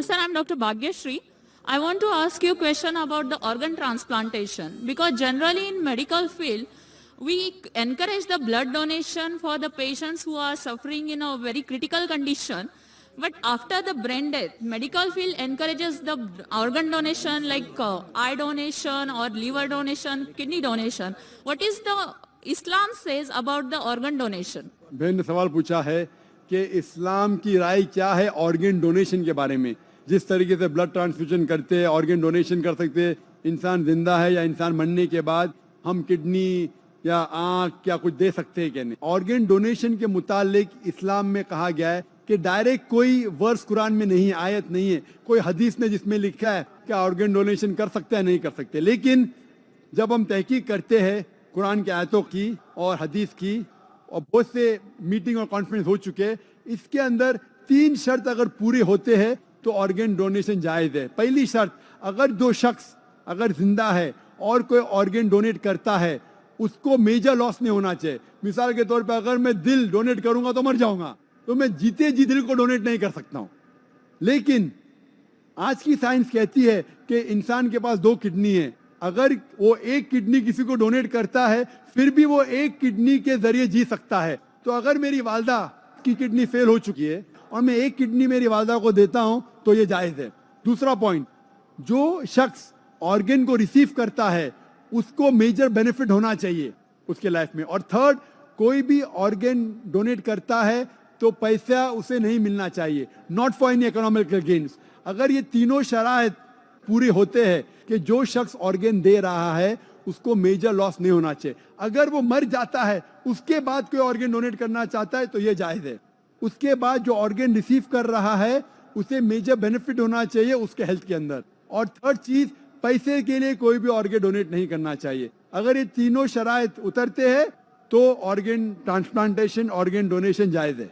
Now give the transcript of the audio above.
Sir, I'm Dr. Bhagyashree. I want to ask you a question about the organ transplantation, because generally in medical field, we encourage the blood donation for the patients who are suffering in a very critical condition. But after the brain death, medical field encourages the organ donation like eye donation or liver donation, kidney donation. What is the Islam says about the organ donation? बहन ने सवाल पूछा है कि इस्लाम की राय क्या है organ donation के बारे में. जिस तरीके से ब्लड ट्रांसफ्यूजन करते हैं, ऑर्गन डोनेशन कर सकते हैं, इंसान जिंदा है या इंसान मरने के बाद हम किडनी या आँख क्या कुछ दे सकते हैं क्या नहीं. ऑर्गन डोनेशन के मुतालिक इस्लाम में कहा गया है कि डायरेक्ट कोई वर्स कुरान में नहीं, आयत नहीं है, कोई हदीस ने जिसमें लिखा है कि ऑर्गन डोनेशन कर सकते हैं नहीं कर सकते. लेकिन जब हम तहकीक करते हैं कुरान की आयतों की और हदीस की, और बहुत से मीटिंग और कॉन्फ्रेंस हो चुके हैं, इसके अंदर 3 शर्त अगर पूरे होते हैं तो ऑर्गन डोनेशन जायज़ है. पहली शर्त, अगर जो शख्स अगर जिंदा है और कोई ऑर्गन डोनेट करता है उसको मेजर लॉस नहीं होना चाहिए. मिसाल के तौर पे अगर मैं दिल डोनेट करूंगा तो मर जाऊंगा, तो मैं जीते जी दिल को डोनेट नहीं कर सकता हूं. लेकिन आज की साइंस कहती है कि इंसान के पास 2 किडनी है, अगर वो एक किडनी किसी को डोनेट करता है फिर भी वो एक किडनी के जरिए जी सकता है. तो अगर मेरी वालदा की किडनी फेल हो चुकी है और मैं एक किडनी मेरी वालदा को देता हूं तो ये जायज़ है. दूसरा पॉइंट, जो शख्स ऑर्गन को रिसीव करता है उसको मेजर बेनिफिट होना चाहिए उसके लाइफ में. और थर्ड, कोई भी ऑर्गन डोनेट करता है तो पैसा उसे नहीं मिलना चाहिए, not for any economical gains. अगर ये तीनों शराइत पूरे होते हैं कि जो शख्स ऑर्गन दे रहा है उसको मेजर लॉस नहीं होना चाहिए. अगर वो मर जाता है उसके बाद कोई ऑर्गन डोनेट करना चाहता है तो ये जायज़ है. उसके बाद जो ऑर्गन रिसीव कर रहा है उसे मेजर बेनिफिट होना चाहिए उसके हेल्थ के अंदर. और थर्ड चीज, पैसे के लिए कोई भी ऑर्गन डोनेट नहीं करना चाहिए. अगर ये तीनों शराइत उतरते हैं तो ऑर्गन ट्रांसप्लांटेशन, ऑर्गन डोनेशन जायज़ है.